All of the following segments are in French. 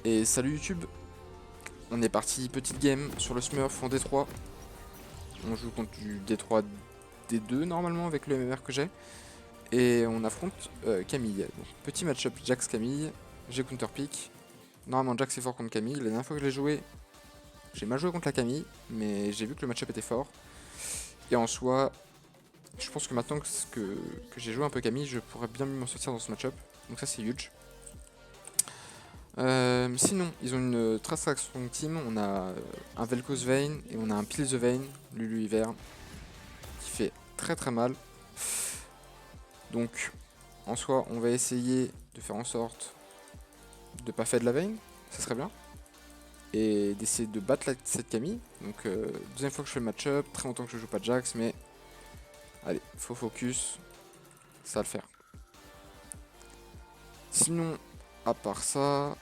Et salut YouTube, on est parti petite game sur le Smurf en D3. On joue contre du D3 D2 normalement avec le MMR que j'ai. Et on affronte Camille. Donc, petit match-up Jax Camille, j'ai counter pick. Normalement Jax est fort contre Camille, la dernière fois que je l'ai joué, j'ai mal joué contre la Camille, mais j'ai vu que le match-up était fort. Et en soi, je pense que maintenant que j'ai joué un peu Camille, je pourrais bien m'en sortir dans ce match-up. Donc ça c'est huge. Sinon, ils ont une très très strong team. On a un Vel'Koz Vayne et on a un Peel the Vayne, Lulu Hiver, qui fait très très mal. Donc, en soi, on va essayer de faire en sorte de pas faire de la Vayne, ça serait bien. Et d'essayer de battre cette Camille. Donc, deuxième fois que je fais le match-up, très longtemps que je joue pas Jax, mais allez, faut focus, ça va le faire. Sinon, à part ça,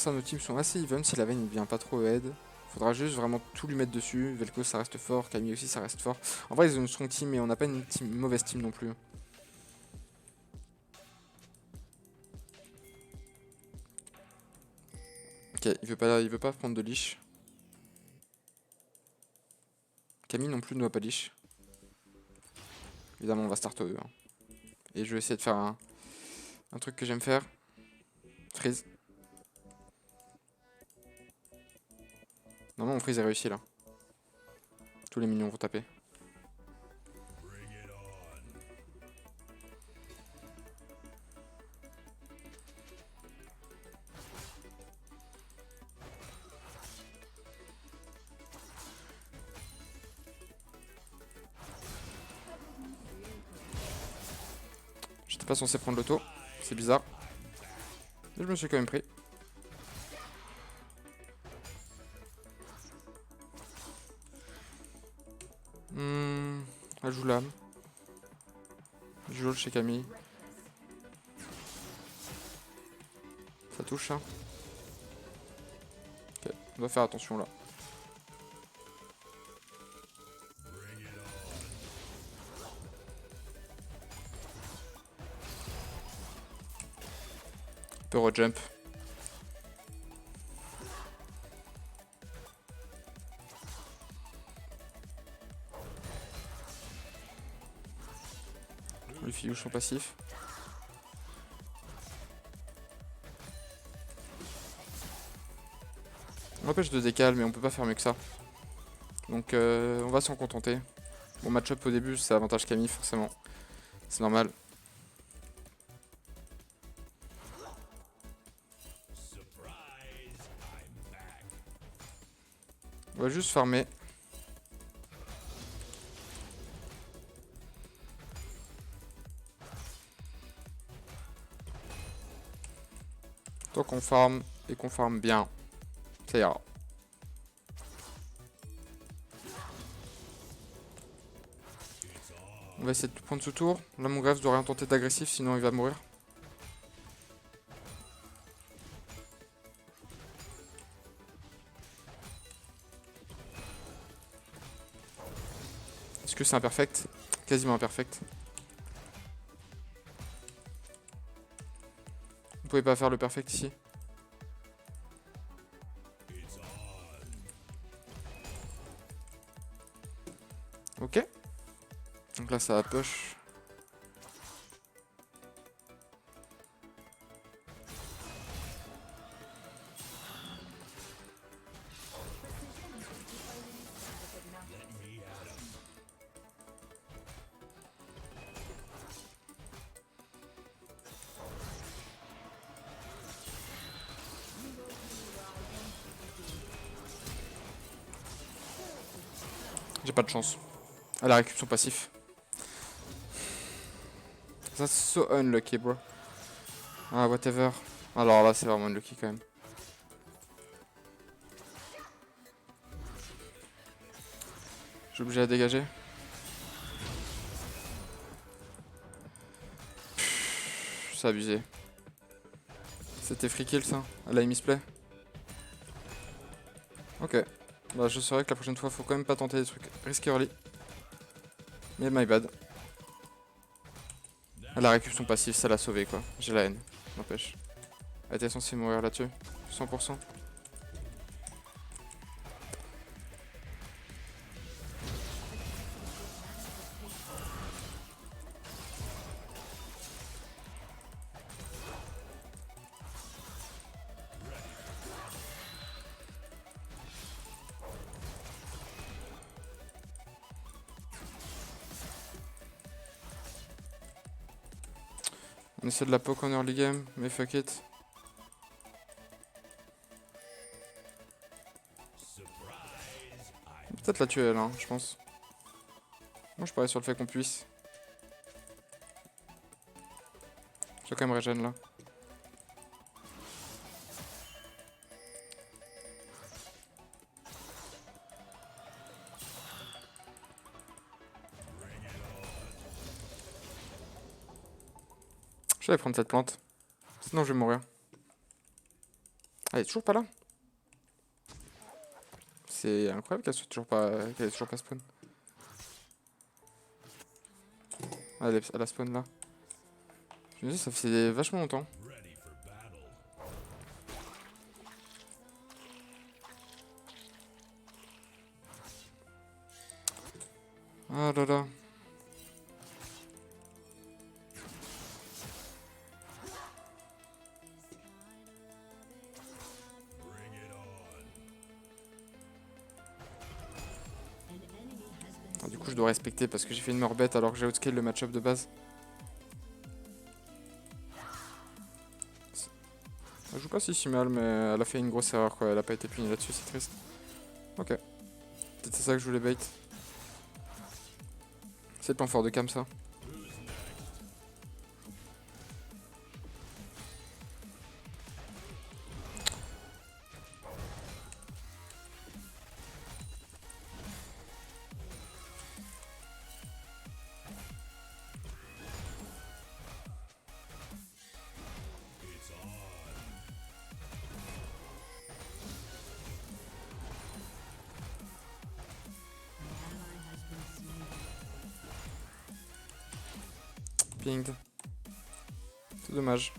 nos teams sont assez even si la Vayne ne vient pas trop aide. Faudra juste vraiment tout lui mettre dessus. Vel'Koz ça reste fort, Camille aussi ça reste fort. En vrai ils ont une strong team et on n'a pas une mauvaise team non plus. Ok, il veut pas prendre de leash. Camille non plus ne doit pas leash. Évidemment on va start au 2. Et je vais essayer de faire un truc que j'aime faire. Freeze. Normalement mon freeze est réussi là. Tous les minions vont taper. J'étais pas censé prendre l'auto, c'est bizarre. Mais je me suis quand même pris. Elle joue l'âme. Je joue chez Camille. Ça touche hein. Ok, on doit faire attention là. On peut rejump. Le filouche son passif. On empêche de décal mais on peut pas faire mieux que ça. Donc on va s'en contenter. Bon match-up au début c'est avantage Camille forcément. C'est normal. On va juste farmer. Tant qu'on farm et qu'on farme bien, ça ira. On va essayer de prendre ce tour. Là mon greffe doit rien tenter d'agressif sinon il va mourir. Est-ce que c'est imperfect? Quasiment imperfect. Vous pouvez pas faire le perfect ici. Ok. Donc là ça va push. J'ai pas de chance. Elle a récup son passif. Ça c'est so unlucky bro. Ah whatever. Alors là c'est vraiment unlucky quand même. Je suis obligé à dégager. C'est abusé. C'était free kill ça. Elle a mis misplay. Ok. Bah je saurais que la prochaine fois faut quand même pas tenter des trucs risqués early. Mais my bad. Elle a récupéré son passif, ça l'a sauvé quoi. J'ai la haine. N'empêche. Elle était censée mourir là-dessus. 100%. On essaie de la poke en early game, mais fuck it. Peut-être la tuer elle, hein, je pense. Moi je parie sur le fait qu'on puisse. Je vais quand même régène là. Je vais prendre cette plante. Sinon je vais mourir. Elle est toujours pas là. C'est incroyable qu'elle soit toujours pas. Qu'elle ait toujours pas spawn. Elle a spawn là. Je me dis ça fait vachement longtemps. Ah là là. Ah, du coup je dois respecter parce que j'ai fait une morbette alors que j'ai outscale le match-up de base. Elle joue pas si mal mais elle a fait une grosse erreur quoi, elle a pas été punie là-dessus, c'est triste. Ok. Peut-être c'est ça que je voulais bait. C'est le point fort de Cam ça. Pinged. C'est dommage.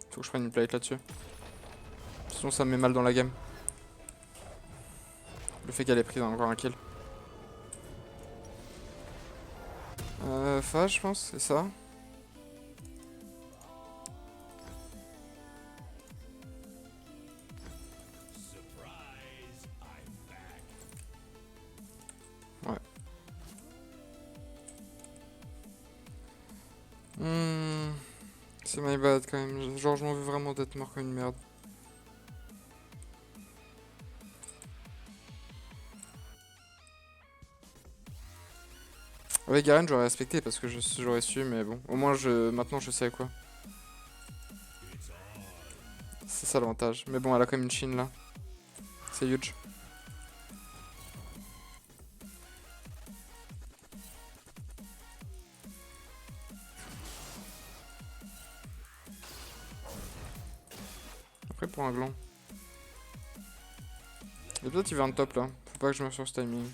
Faut que je prenne une plate là-dessus. Sinon ça me met mal dans la game. Le fait qu'elle ait pris encore un kill. Phage je pense, c'est ça. Ouais. C'est my bad quand même. Genre je m'en veux vraiment d'être mort comme une merde. Ouais, Garen j'aurais respecté parce que j'aurais su, mais bon. Au moins maintenant je sais quoi. C'est ça l'avantage. Mais bon, elle a quand même une chine là. C'est huge. Après pour un gland. Et peut-être il va un top là. Faut pas que je me sur ce timing.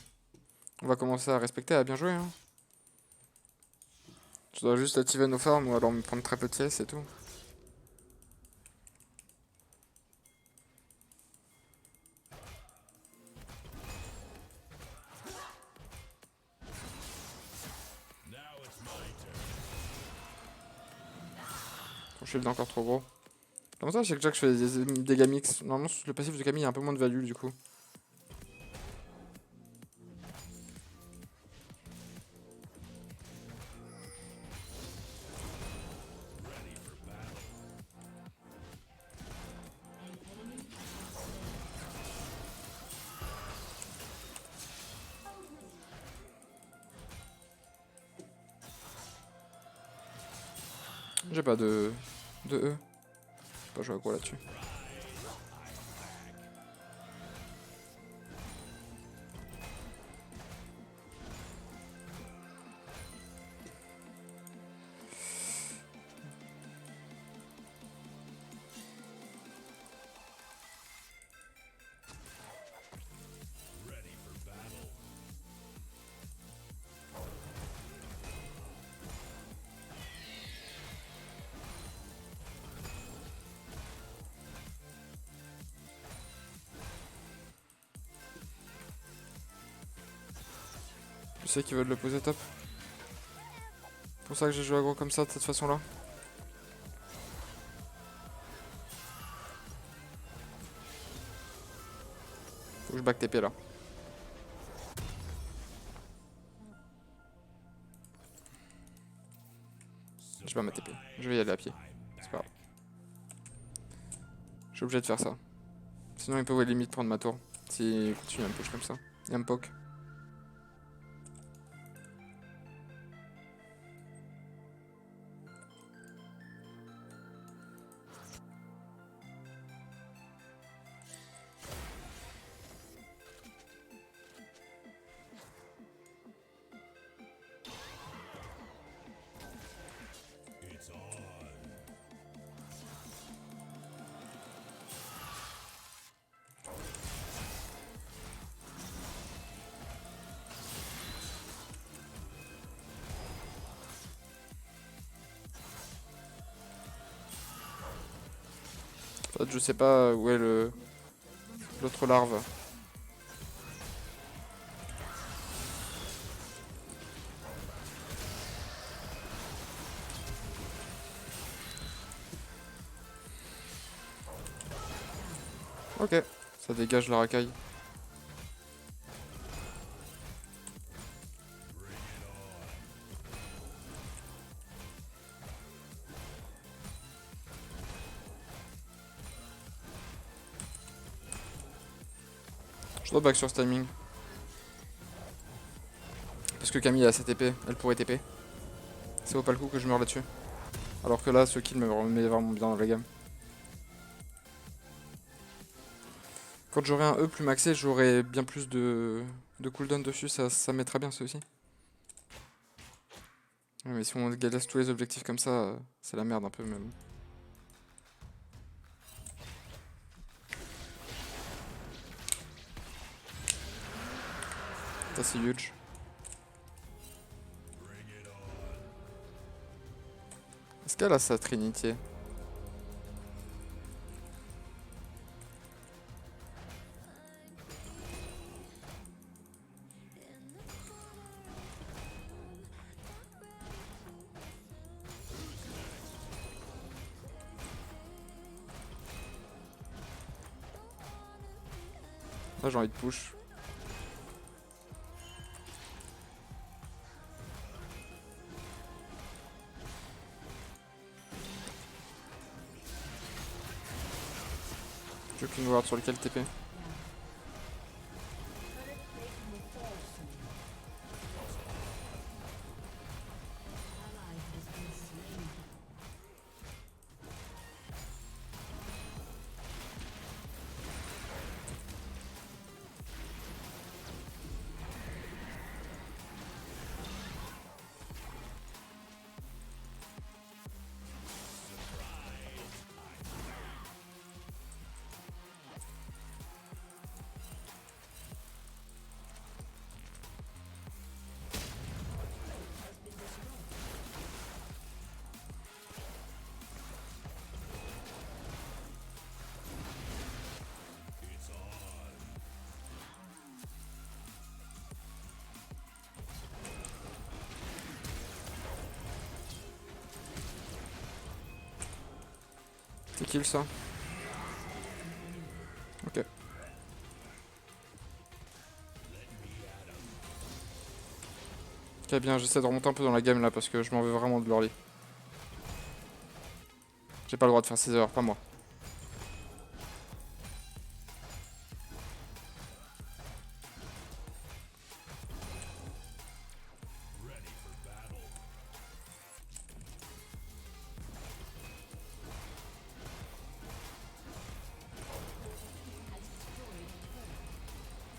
On va commencer à respecter, à bien jouer hein. Je dois juste activer nos farms ou alors me prendre très peu de CS et tout. Ton shield est encore trop gros. L'avantage c'est que déjà que je fais des dégâts mix. Normalement le passif de Camille a un peu moins de value du coup. J'ai pas de E. Je vais pas jouer aggro là-dessus. sais qu'ils veulent le poser top. C'est pour ça que j'ai joué aggro comme ça, de cette façon-là. Faut que je back TP là. Je vais ma TP. Je vais y aller à pied. C'est pas grave. Je suis obligé de faire ça. Sinon il peut limite prendre ma tour. S'il continue à me push comme ça. Il me poke. En fait, je sais pas où est l'autre larve. Ok, ça dégage la racaille. Je dois back sur ce timing. Parce que Camille a sa TP, elle pourrait TP. Ça vaut pas le coup que je meure là-dessus. Alors que là, ce kill me remet vraiment bien dans la gamme. Quand j'aurai un E plus maxé, j'aurai bien plus de cooldown dessus, ça m'aiderait bien ça aussi. Ouais, mais si on laisse tous les objectifs comme ça, c'est la merde un peu même. Ça c'est huge. Est-ce qu'elle a sa Trinity? Là j'ai envie de push. J'ai aucune ward sur lequel TP. C'est kill ça. Ok. Ok bien, j'essaie de remonter un peu dans la game là parce que je m'en veux vraiment de l'early. J'ai pas le droit de faire 6 erreurs, pas moi.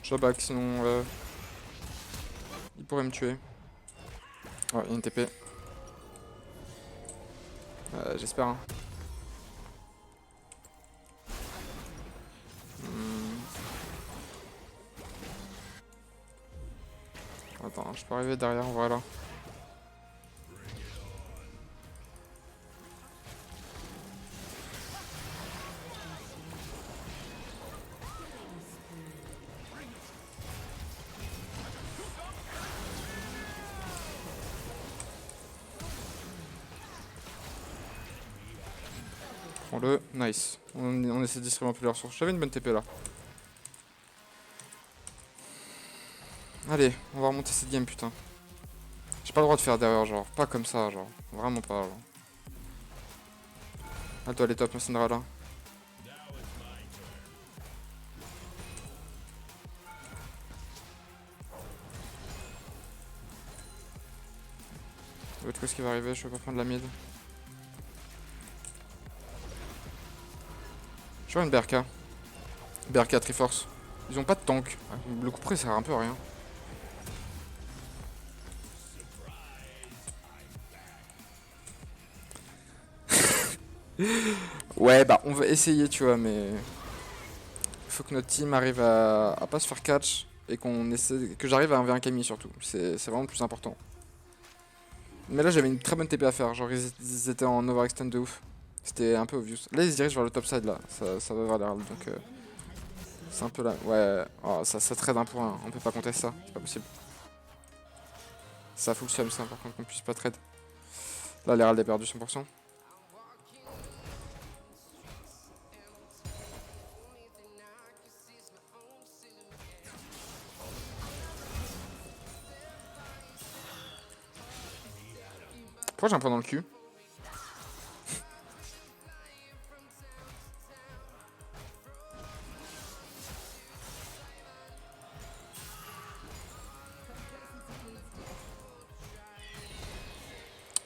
Je back sinon il pourrait me tuer. Ouais, il y a une TP. J'espère. Hein. Attends, je peux arriver derrière, voilà. Prends-le, nice. On essaie de distribuer un peu les ressources. J'avais une bonne TP là. Allez, on va remonter cette game, putain. J'ai pas le droit de faire d'erreur, genre. Pas comme ça, genre. Vraiment pas, genre. Ah, toi, elle est top, ma Cinderella. L'autre chose qui va arriver, je vais pas prendre la mid. Je vois une BRK. BRK Triforce. Ils ont pas de tank. Le coup près ça sert un peu à rien. Ouais, bah on va essayer, tu vois, mais faut que notre team arrive à pas se faire catch et qu'on essaie que j'arrive à 1v1 Camille surtout. C'est vraiment le plus important. Mais là j'avais une très bonne TP à faire, genre ils étaient en overextend de ouf. C'était un peu obvious. Là ils se dirigent vers le top side là, ça va vers l'Herald donc c'est un peu là. Ouais, oh, ça trade un pour un, on peut pas compter ça, c'est pas possible. Ça fout le seum ça par contre qu'on puisse pas trade. Là l'Herald est perdu 100%. Pourquoi j'ai un point dans le cul?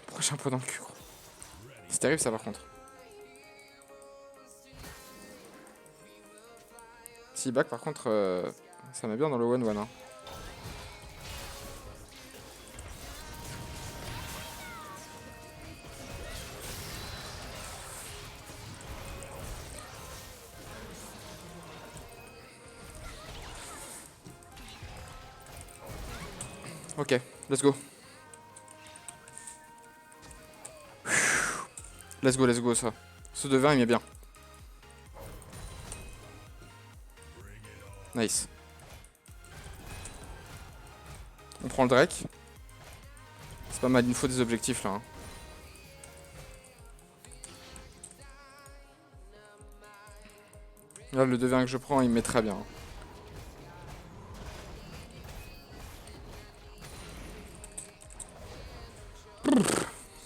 Pourquoi j'ai un point dans le cul gros? C'est terrible ça par contre. Si back par contre ça met bien dans le 1-1 hein. Ok, let's go. Let's go ça. Ce de 20 il met bien. Nice. On prend le Drake. C'est pas mal, il nous faut des objectifs là. Hein. Là le 2v1 que je prends il me met très bien.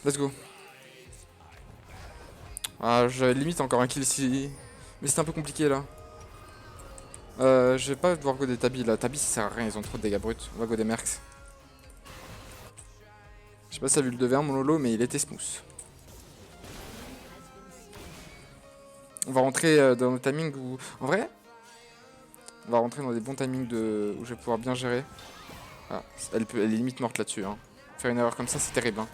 Let's go. Ah j'avais limite encore un kill ici. Mais c'est un peu compliqué là. Je vais pas devoir go des Tabi là. Tabi ça sert à rien, ils ont trop de dégâts bruts. On va go des Mercs. Je sais pas si t'as vu le 2v1 mon lolo mais il était smooth. On va rentrer dans le timing où... En vrai on va rentrer dans des bons timings où je vais pouvoir bien gérer. Ah, elle est limite morte là-dessus. Hein. Faire une erreur comme ça c'est terrible. Hein.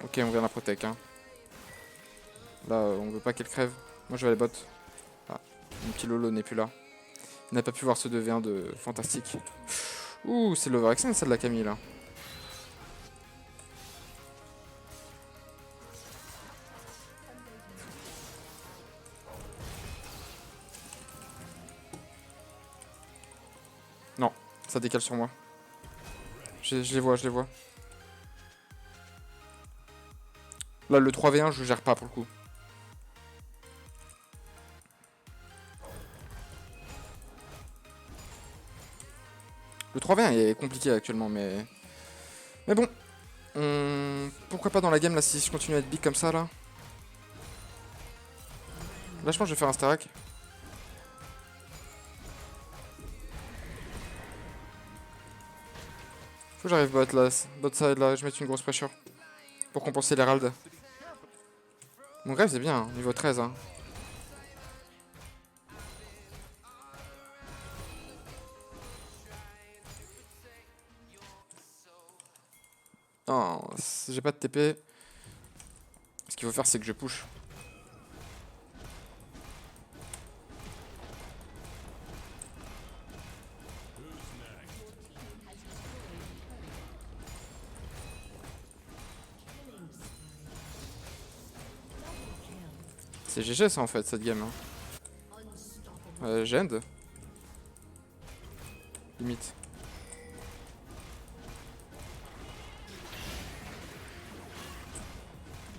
Ok on vient la protec. Hein. Là on veut pas qu'elle crève. Moi je vais aller bot. Ah, mon petit lolo n'est plus là. Il n'a pas pu voir ce 2v1 de fantastique. Ouh, c'est l'overextend celle de la Camille là. Non, ça décale sur moi. Je les vois, je les vois. Là, le 3v1, je gère pas pour le coup. Le 3v1 est compliqué actuellement, mais... Mais bon. Pourquoi pas dans la game, là, si je continue à être big comme ça, là. Là, je pense que je vais faire un stack. Faut que j'arrive bot, là. Bot side, là, je mette une grosse pressure. Pour compenser l'Herald. Mon grave, c'est bien, hein, niveau 13, hein. Non, j'ai pas de TP. Ce qu'il faut faire, c'est que je push. C'est GG ça en fait cette game. Hein. J'ai end. Limite.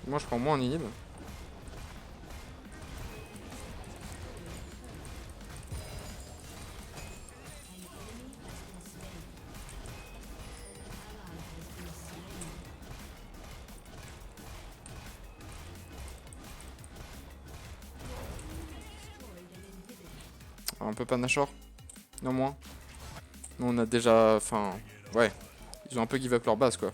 Moi je prends moins en inhib. Un peu pas Nashor. Non moins. Nous on a déjà... Enfin... Ouais. Ils ont un peu give up leur base quoi.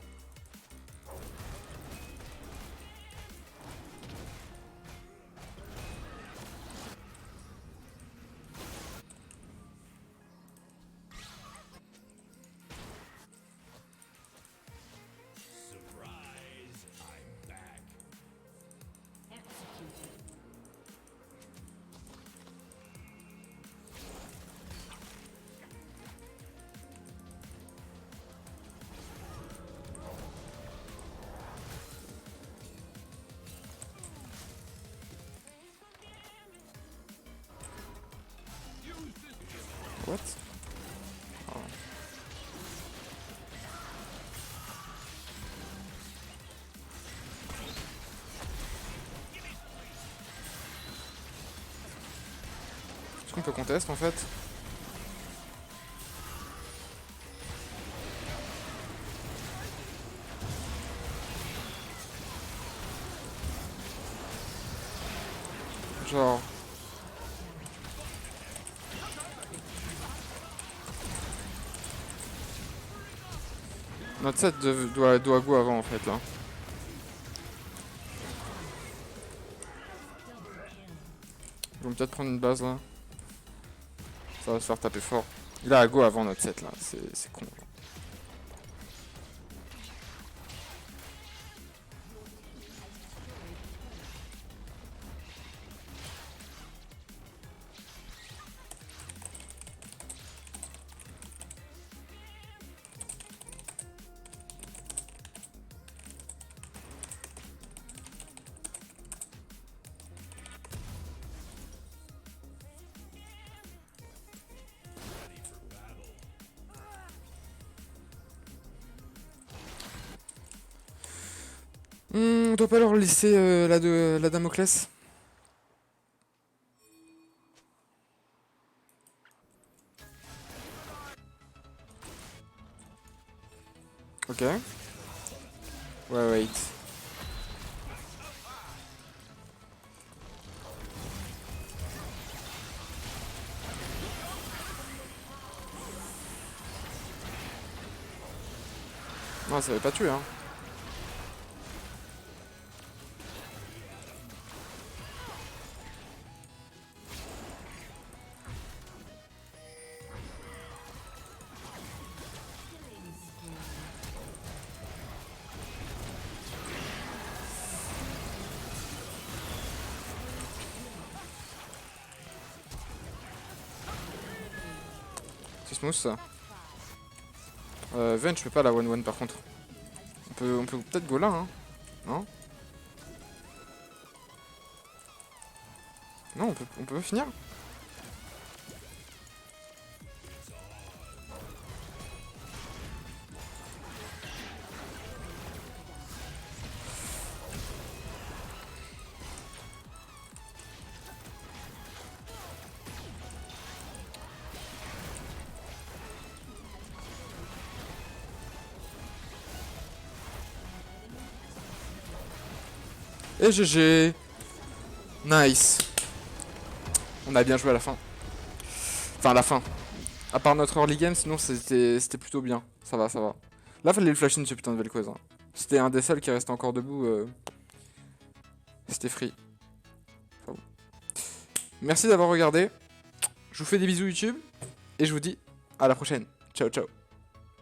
What? Oh. Est-ce qu'on peut contest en fait? Genre... Notre set doit go avant en fait là. Ils vont peut-être prendre une base là. Ça va se faire taper fort. Il a go avant notre set là, c'est con. On doit pas leur laisser la Damoclès. Ok. Ouais, wait. Non, ça avait pas tué hein. C'est smooth ça. Venge, je fais pas la 1-1 par contre. On peut peut-être go là, hein. Non? Non, on peut finir. Et GG. Nice. On a bien joué à la fin. Enfin, à la fin. À part notre early game, sinon c'était plutôt bien. Ça va, ça va. Là, fallait le flash in ce putain de Vel'Koz. Hein. C'était un des seuls qui restait encore debout. C'était free. Enfin, bon. Merci d'avoir regardé. Je vous fais des bisous YouTube. Et je vous dis à la prochaine. Ciao, ciao.